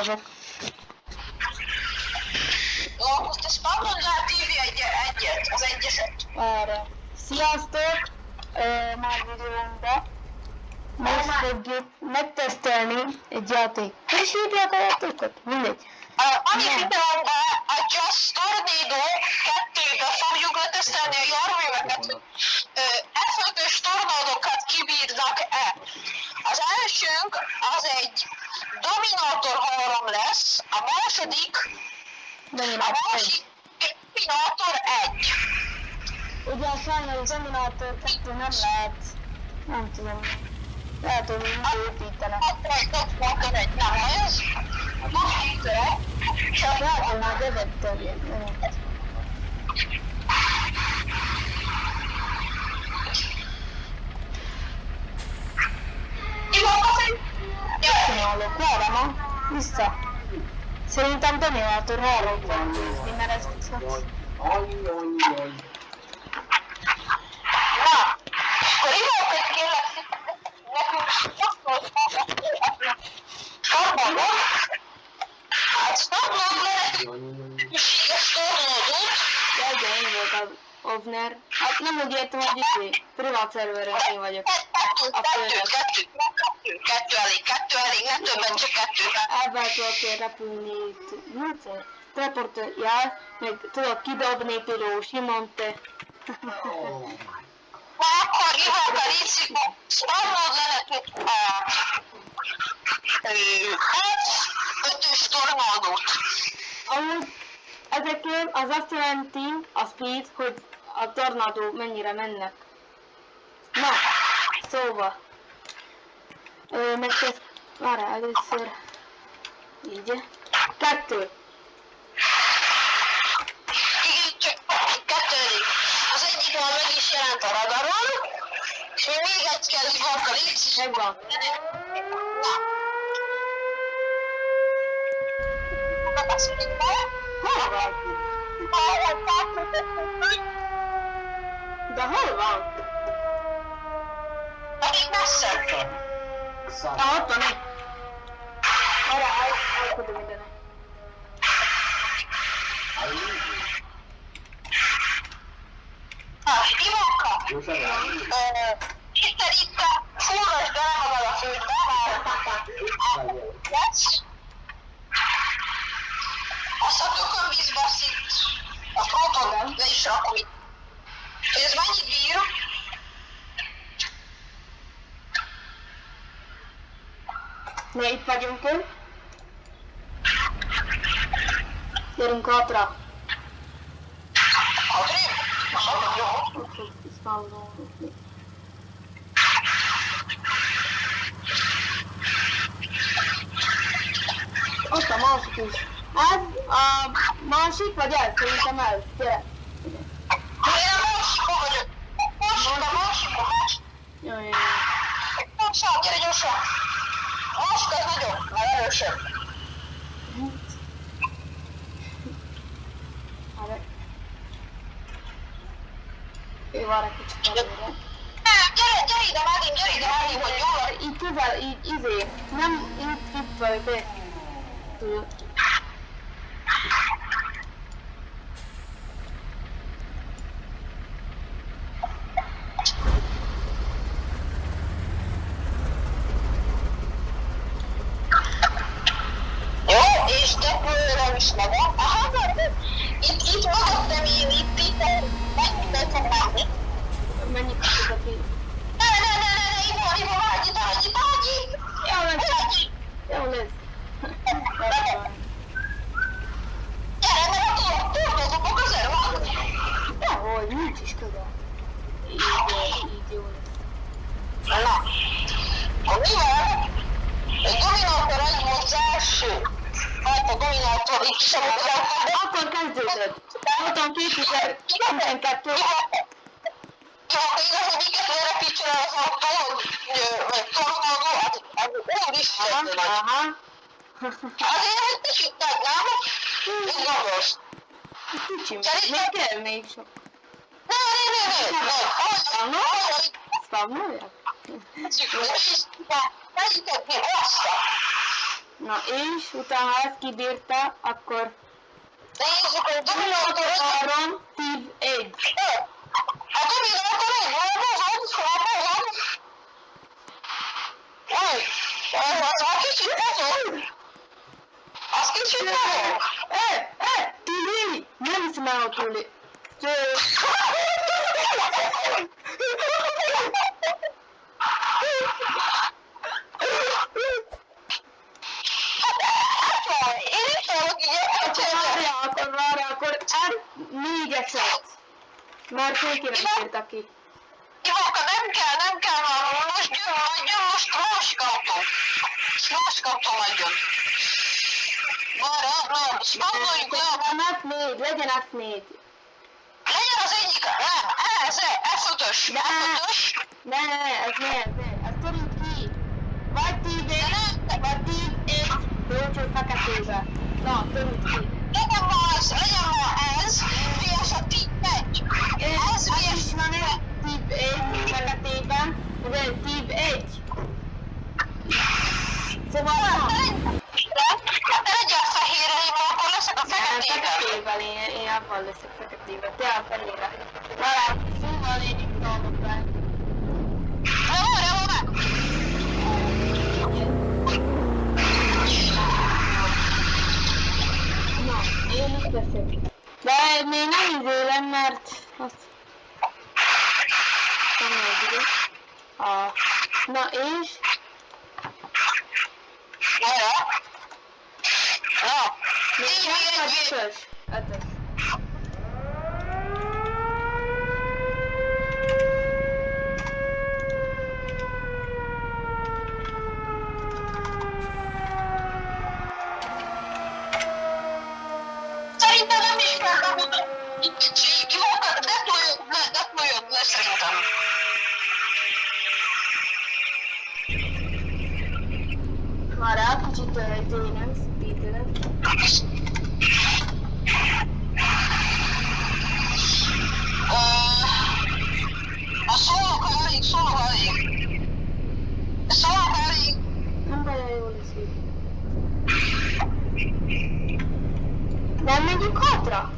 olvasok. Jó, akkor te spawnod rá TV egyet, az egyeset. Erre. Sziasztok! Már videónkba. Most fogjuk megtesztelni egy játék. Hogy is hívják a játékot? Mindegy. Ami videónkban a Just Tornado 2-ben fogjuk letesztelni a járműveket, hogy F5-ös tornádokat kibírnak-e. Az elsőnk az egy Dominator 3 lesz, a második Dominator 1. Ugye sajnos a Dominator 2 nem lehet. Nem tudom. Lehet, hogy úgy építenek. Dominator 1 nem ez. Lehet, hogy már bevettem. Csinálok, várj ma, vissza. Szerintem Dominator 3 kell nézni, mert ez Annyi. Na, akkor időket kérlek nekünk startolni. Hát startolni szükséges tornódót. Jajjá, én voltam Ovner. Hát nem úgy értem, hogy privát szerveren én vagyok. Kettő elég, nem többen, csak kettő. Ebben tudok repülni, teleportjál, meg tudok kidobni például Simonte. Na akkor Ivánka Ricik, startolod le nekünk a F5-ös tornádót. Amúgy ezekért az azt jelenti, a speed, hogy a tornádó mennyire mennek. Na, szóval. Megkezd... Várjál, először. Így. 2. Igen, csak kettő elég. Az egyik már meg is jelent a radaron, és még egy kell Ivánka Ricik. Megvan. Hol van? De hol van? Elég messze. Ott van itt. Arra elkodom mindenek. Ivánka, itt fúrasd bele magad a földbe, mert lesz. Azt a tökönvízbe szint a proton le is rakom itt. Hogy ez mennyit bír? Ne, itt vagyunk ön. Gyerünk hátra. Adrém? Jó. Ott fog spawnolni. Ott a másik is. Ez a másik, vagy ez? Szerintem ez. Gyere. Én a másikon vagyok. Másik. Jaj, Gyorsan, gyere gyorsan. A másik az nagyobb, mert erősebb. Ő vár egy kicsit előre. Gyere ide, Mádim, hogy jól vagy. Így közel, így nem itt vagy be. Jó, és depőre is magam. Aha, itt mögöttem én, itt mennyit be fog menni. Mennyit tudok így. Ne, Ivo, hagyj! Jó lesz. Gyere, mert a tornozóba közel van. Dehogy, nincs is közel. Így jó lesz. Na, mivel egy Dominator 1 volt az első, hát a Dominator itt sem volt. Akkor kezdődött. Voltam 2012. Jó, igaz, hogy miket lerepítsen az autó, vagy tornádó, hát úristen nagy. Aha. Azért egy kicsit nagy, nem? Így gondolsz. Kicsim, még kell még sok. Ahogy Spawnolják? megyitetni azt. Na és utána ha ezt kibírta, akkor Nézzük, hogy dominátor egy. 3, 10, 1. A dominátor egy, hol Új, az a kicsit pozol. Az kicsit pozol. Túli! Nem hiszem el, hogy túli. Én is tudok így Várja, akkor 4-eset. Mert senki nem írta ki. Ivóka, nem kell már, most jön, most kaptam nagyon. Várj, spannoljuk le. Legyen F4. Legyen az egyik, nem, ez F5-ös. Ne, ez törünk ki. Vagy 10 vagy 10 bölcső feketébe. Na, törünk ki. Legyen már ez, vs a 11. Ez vs van egy típ 1 feketében, ez egy típ 1. Szóval te legyél fehérre, én akkor leszek a feketével. feketével, én abban leszek feketével, te a fehérre. Valami, szóval én itt dolgok be. Várj. Na, én itt leszek. De még nem izélem, mert azt... Nem tudom. Na és? Még nem vagy 5-ös. 5-ös. Szerintem nem is kell bemondani. Ivóka, deployod le szerintem. Várjál, kicsit tényleg, speedülök. A szólok elég. Nem baj, jó lesz így. Nem megyünk hátra?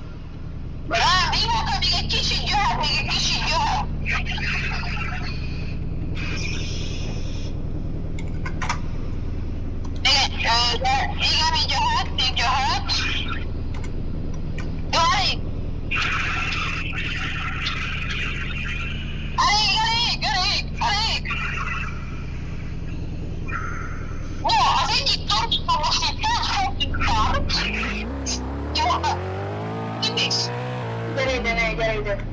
Nem, Ivóka, még egy kicsit jöhet. Igen, még jöhet. Jó, elég. Jó, az egyik tornyban most egy pont fogjuk tart. Jó, mit mész? Gyere ide.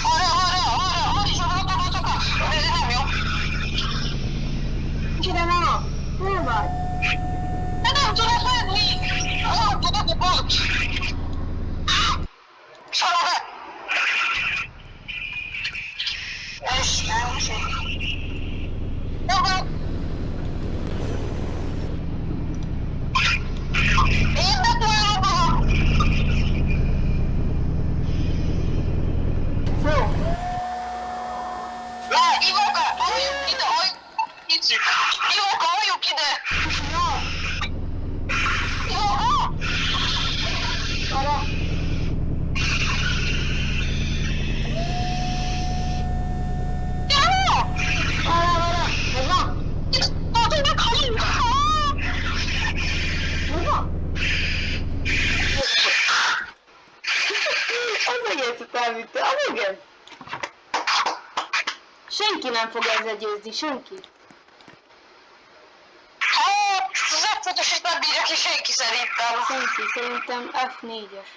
Arra is adatokat. Ez nem jó. Gyere ma! Hol vagy? De nem tudod menni. Nem tudod a bot. Szalad be. És nem szép. Én deployolom magam. Jó. Ivóka, halljuk ide. Ivóka, halljuk ide. Na, Ivóka. arra. Arra. Ez van. Meghalunk. Ez van. Az egészet elvitte. Az igen. Senki nem fog ezzel győzni, senki. Hát, az F5-öset nem bírja ki senki szerintem. Senki, szerintem F4-es.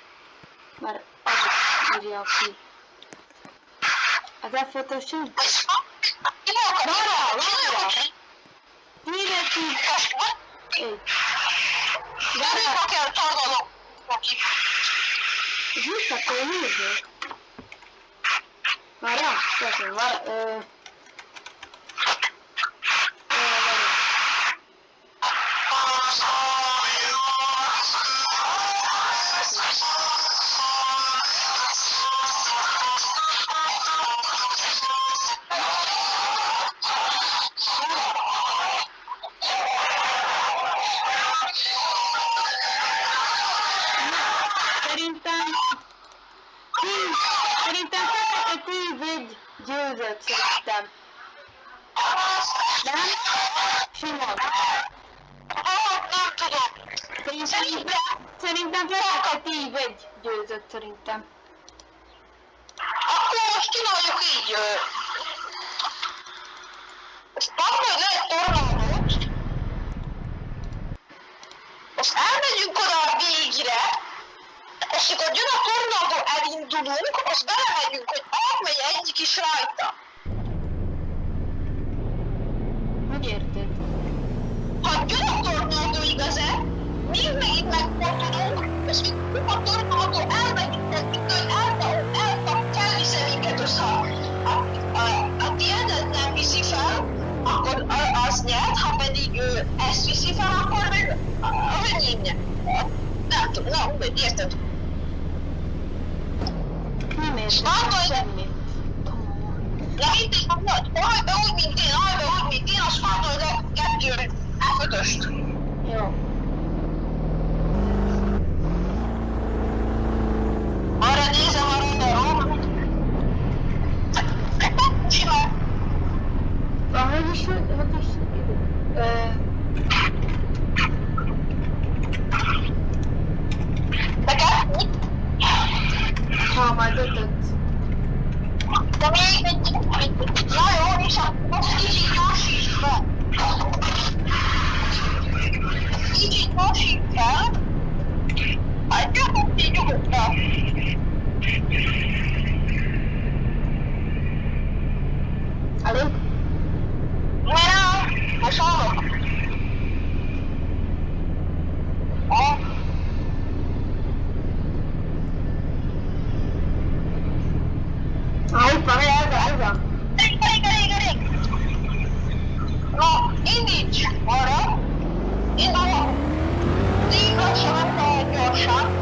Mert az írja ki. Az F5-ös sem? Ivóka, Negatív 1. Várjál kell tartalom neki. Vissza kell nézni. Várjál, köszönöm, várjál. Győzött szerintem. Nem? Simon. Nem tudom. Szerintem feleket így egy győzött szerintem. Akkor most csináljuk így. Spawnolj le egy tornádót. Azt elmegyünk oda a végre. És amikor jön a tornádó, elindulunk, azt belemegyünk, hogy átmegy egyik is rajta. Hogy érted? Ha jön a tornádó igazán, mi megint megfordulunk, és mikor a tornádó elmegyünk, felvisze minket össze. A tiédet nem viszi fel, akkor az nyert, ha pedig ezt viszi fel, akkor meg az enyém nyert. Nem tudom, érted? Nem érted semmit. De mindig mondod, hajj be úgy, mint én, azt fordulj le 2 F5-öst. Jó. Arra nézem a radaron. Simán. Hogy is? Neked? Ha majd ötöt. De még egy... Na jó, és most kicsit gyorsíts fel. Kicsit gyorsíts fel. Hát nyugodtan. Elég? Nem, most hallok. Itt van, ez van. Elég. Na, indíts arra. Indulok. Légy lassan, nem gyorsan.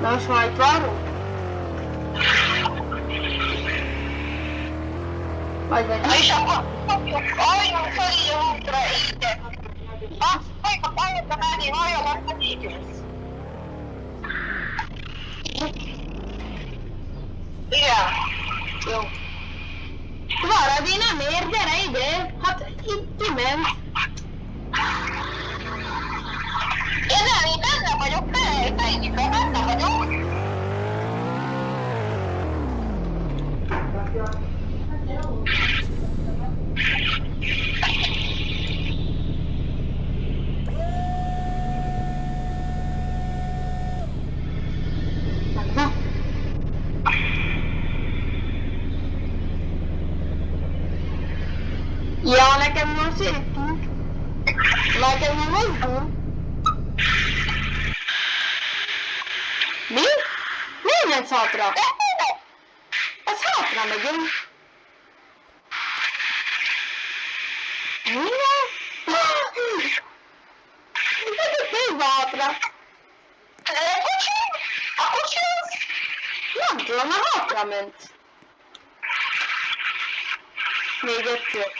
Na, most már itt várunk? Vagy. És akkor halljunk fel így a útra, így. Halljuk menni, halljanak, így. Igen. Jó. Várad, én nem ér, gyere ide! Hát itt kiment. Én benne vagyok, benne vagyok. Ja, nekem most értünk. Nekem mi mozdul? Mi? Miért megy hátra? Ez hátra megyünk. Mi? Nézd hátra. A kocsi? Nem tudom, a hátra ment. Még egyszer.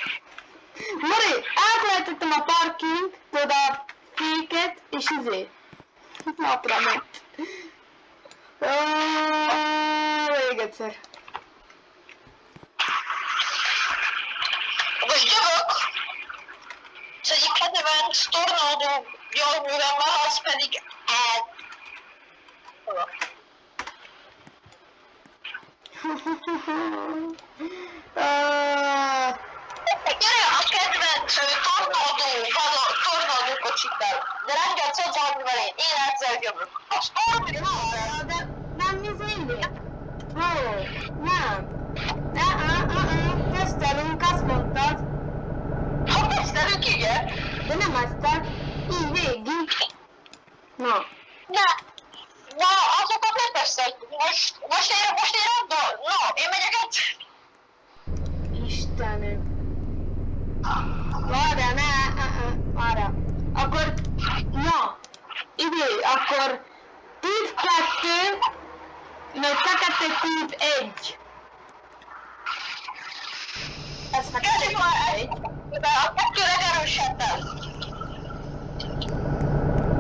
Mari, elfelejtettem a parking, tudod a féket, és hátra ment. Még egyszer. Most jövök. Az egyik kedvenc tornádó járművemmel, az pedig el. Gyere a kedvenc tornádó kocsikkal. De nem kell szadzalni vele, én egyszer jövök. A tornádó. De nem nézzél. Nem. Tesztelünk, azt mondtad. Ha tesztelünk, igen. De nem aztán. Így végig. Na. Na, azokat ne teszteljük. Most én abban. Na, én megyek egyszer. Istenem. Várjál. Akkor, na, akkor típ 2, meg fekete típ 1. Ez fekete típ 1. de a kettőleg erősebben.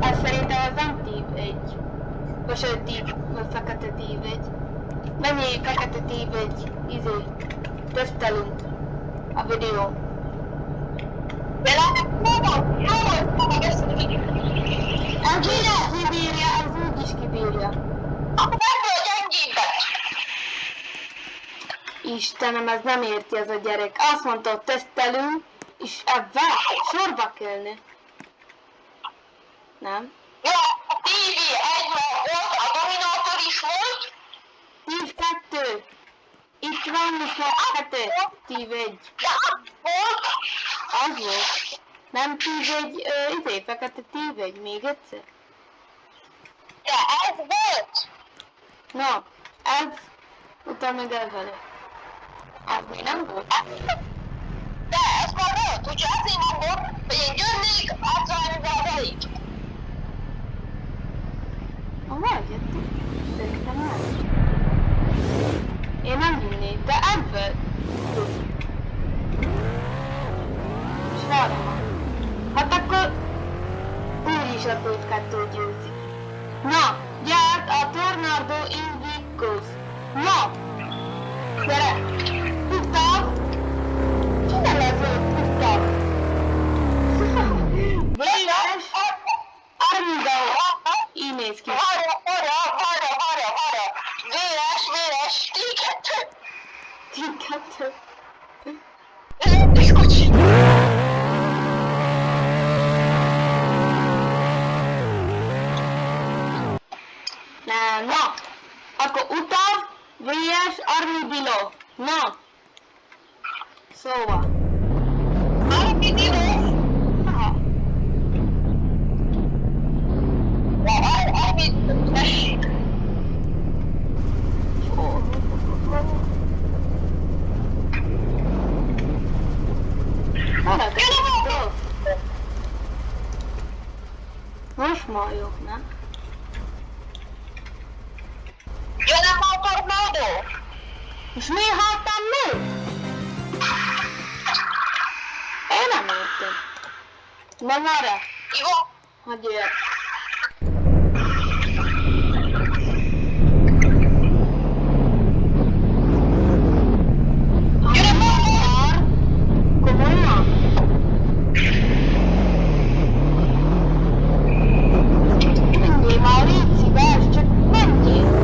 Ez szerintem az nem tív egy. Vagy se tív, vagy fekete tív egy. Mennyi fekete tív egy, tesztelünk a videó. Ez úgyis kibírja, ez úgyis kibírja. Akkor ebből gyengébbet. Istenem, ez nem érti ez a gyerek. Azt mondta, hogy tesztelünk, és ebben sorba kellene. Nem? Ja, a TV egy volt, a Dominátor is volt. Tív 2. Itt van most már fekete tív 1. Volt. Az volt. Nem tív 1, fekete tív 1, még egyszer. De ez volt. Na, ez, utána meg elvele. Ez még nem volt. De ez már volt, úgyhogy azért mondom, hogy én jönnék, átszállni velük. Eljöttünk. Szerintem el. Én nem hinnék, de ebből. És várom. Hát akkor úgyis a Put2 győzi. Na, gyert a Tornado Invictus. Na! Gyere! Gustav! Ki nem ez volt, Gustav? Véres! Armidau! Így néz ki. Várja. Véres, T2. T2. És kocsi. Na, akkor Utav, VS, Armadillo. Na. Szóval. Armadillo. Aha. Tessék. Most már jó, nem? Jön a tornádó? És mi haltam meg? Én nem értem. Na várj, Jó. hogy jöjjek. Komolyan? Menjél már, légy szíves, csak menjél.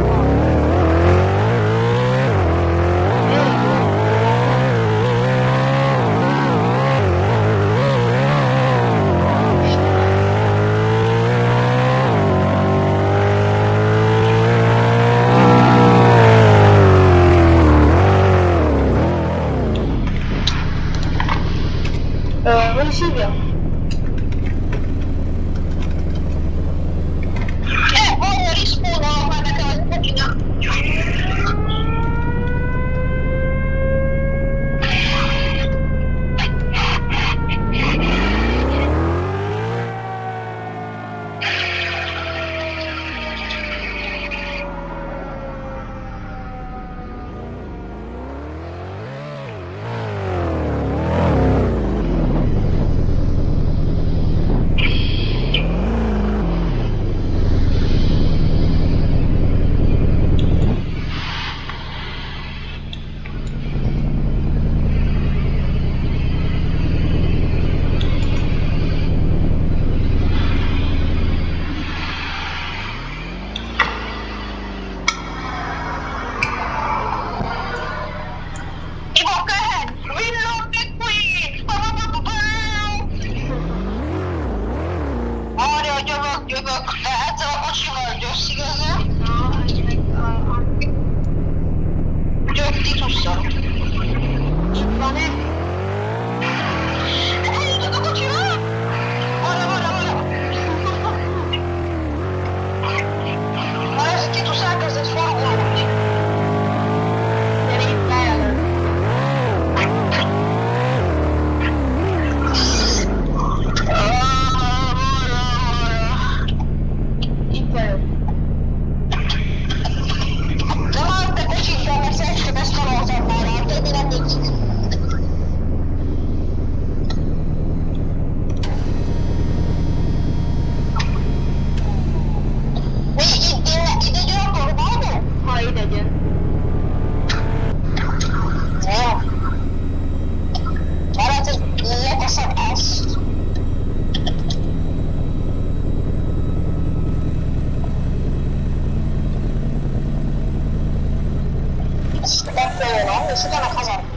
Tőlem, és utána hazamenni.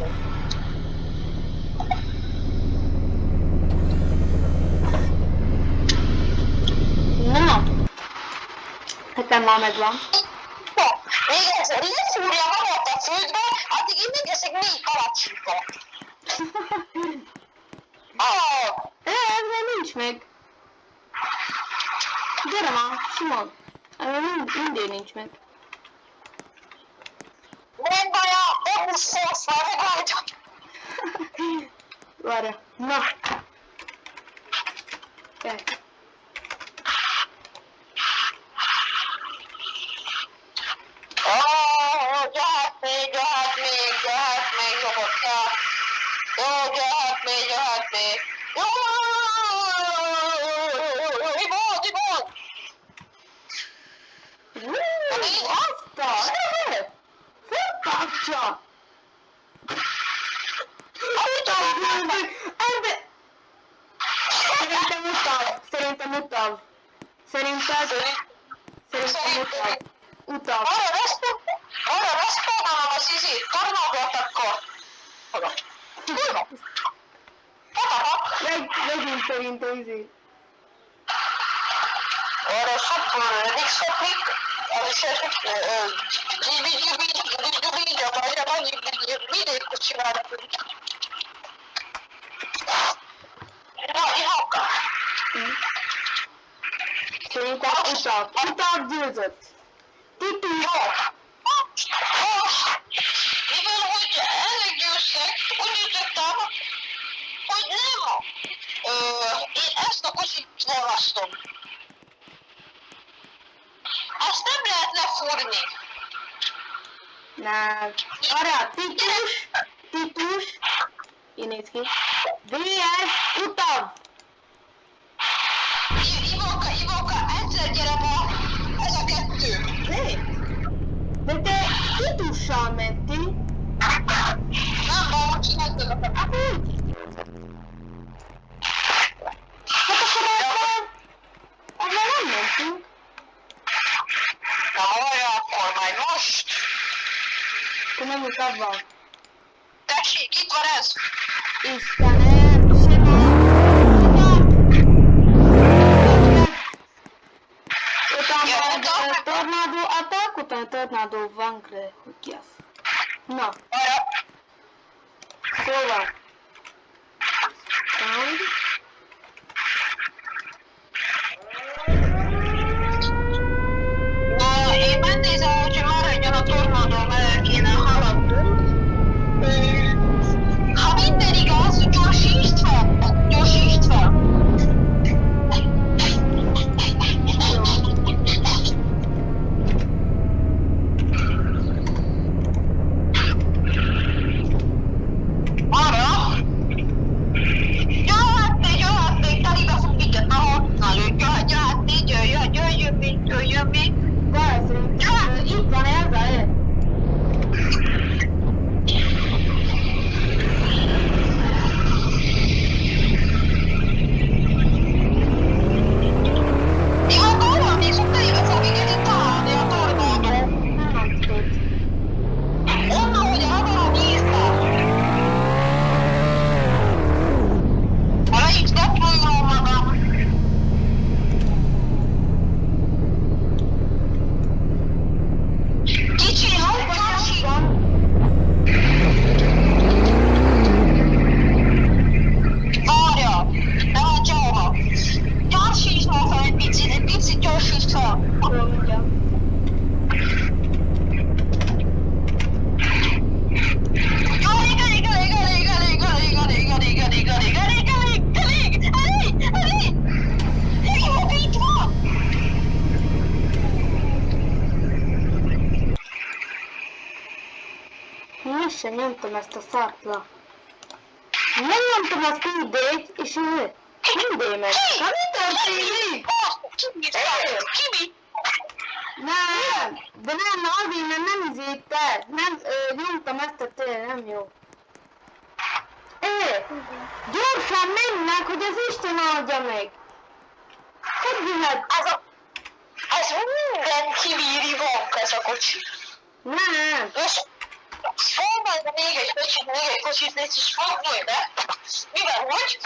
Na, nekem már megvan. Még egyszer, lefúrja magát a földbe, addig én megeszek 4 palacsintot. Ez még nincs meg. Gyere már, Simon. Mindig nincs meg. Nem baj, a buszolsz már megoldja. Várja. Na. Gyere. Jöhet még, nyugodtan. Jó, jöhet még. Jó, Ibon! Azt a! Föltartsa! Szerintem utav. Utav. Arra respawnnálom az izét, tornádót akkor. Megint szerintem izé. Arra szopor, nixopik, az is vidékot csináltunk. Na, ihaka. Szerintem utav győzött. Tipi. Mivel, hogy elegyőztek, úgy ütöttem, hogy nem. Én ezt a kocsit választom. Ezt nem lehet lefúrni. Nem. Arra, Titus. Így néz ki. VS utav. Ivoka, egyszer gyere be, ez a 2. De te Titussal mentél. Nem baj, hogy csináltad a Hát akkor ezzel nem mentünk. Na hallja, akkor majd most. Akkor nem utavval. Tessék, itt van ez. Istenem, Simon. Utána tornádó attack, utána tornádó vankre, hogy ki az. Na, Arra. szóval. Sound. Na, én megnézem, hogy maradjon a tornádó, mert kéne haladnunk. Ha minden igaz, gyorsítsd fel. Arra. Jöhetnék, telibe fog minket, na, jöjjön még. De szerintem itt van ez a Mi van góra? Még sok telibe fog minket itt találni a tornádó. nem tudod. Onnan, hogy arra néztem. Arra így deployolom magam. Kicsi, hallgassik! Várja, ne van csóva. Gyorsítsd már fel egy picit gyorsítsd fel. Akkor mondjam. Én sem nyomtam ezt a szart le. Nem nyomtam a speed-ét, és ő mindig meg. Na mi történik? Nem, de nem, azért, mert nem izéte. Nem, nyomtam ezt a tényleg, nem jó. Gyorsan mennek, hogy az Isten adja meg. Hogy jöhet? Ez minden kibíri vonk ez a kocsi. Nem. És Szóval még egy kocsit légy is fogni, de mivel úgy,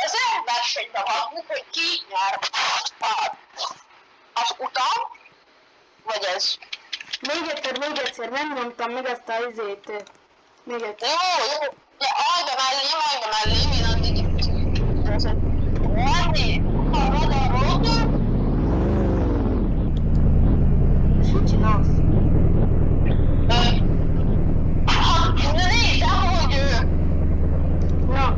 az versenyben vagyunk, hogy ki nyer az utam, vagy ez. Még egyszer, nem mondtam meg azt a izét. Még egyszer. Jó, de majdnem mellé, én addig itt. Valami, ha radarod, És mit csinálsz? nézd, ahogy Na.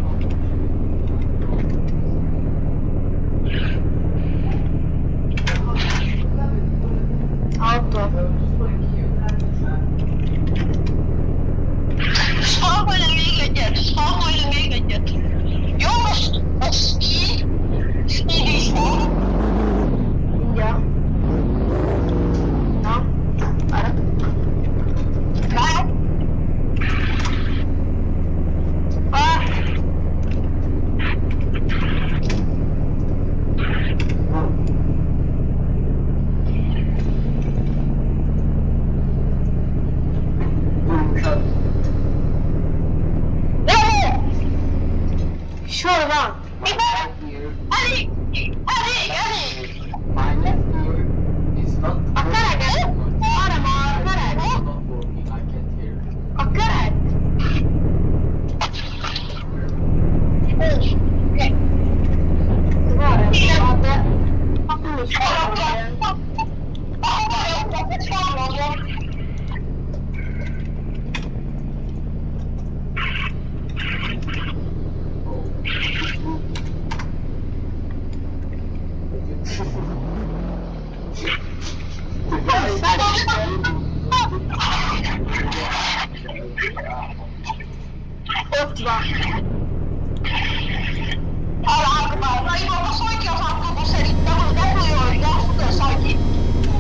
Autó. Spalkolj még egyet. Jó, most speed is van. Ja. Na. Arra. Már Ah. Hol van? elég. My left ear is not A kereget. Arra már a kereg. not working. I can't hear. A kereg. Várj, de nem is hallom. Ott van.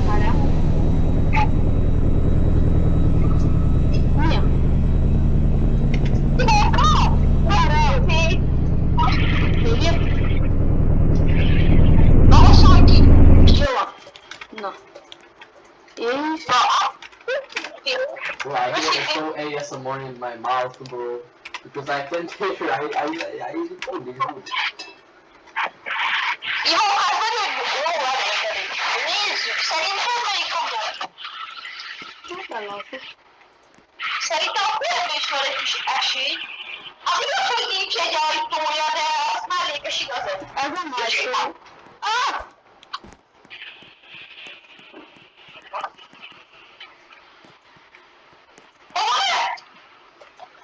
Várjál. Milyen? Várjál. Hívja? Jó van. Na. És... Bro, I hear so ASMR in my mouth, bro. Because I can't hear. I told you. Jó, hát nagyon jó elég. Nézzük, szerintem melyik a volt? Nem látok. Szerintem a kérdés is van egy kis esély. Az igaz, hogy nincs egy ajtója, de az mellékes igazad. Ez nem ajtó. Ah!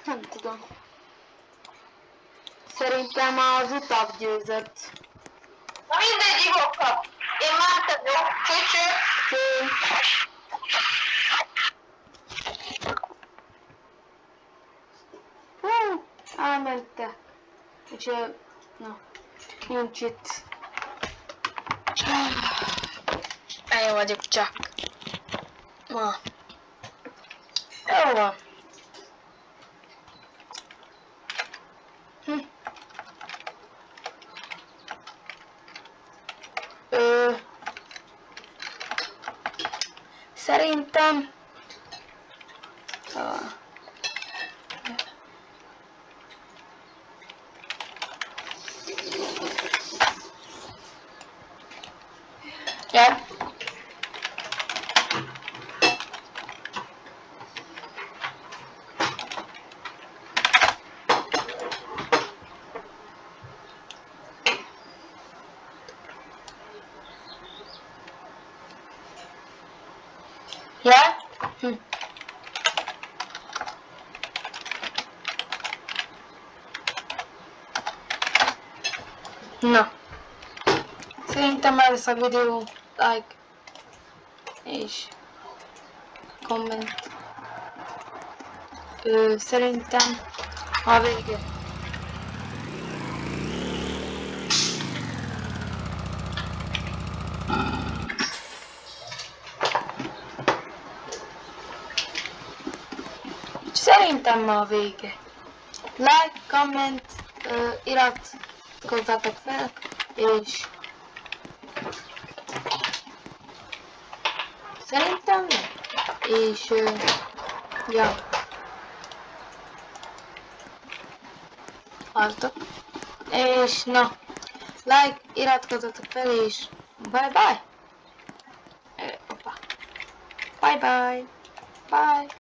Nem tudom. Szerintem az utak győzött. Na mindegy, Ivóka. Én mentem, jó? Cső-cső. Elmentek. Úgyhogy, na, nincs itt. Én vagyok csak. Na. Jó van. Szerintem... Ja. Ja? Na. Szerintem ez a videó, like, és komment. Szerintem a vége. Szerintem ma a vége. Like, comment, iratkozzatok fel, és szerintem, és ja. haltok. És na, like, iratkozzatok fel, és bye bye! Bye bye! Bye!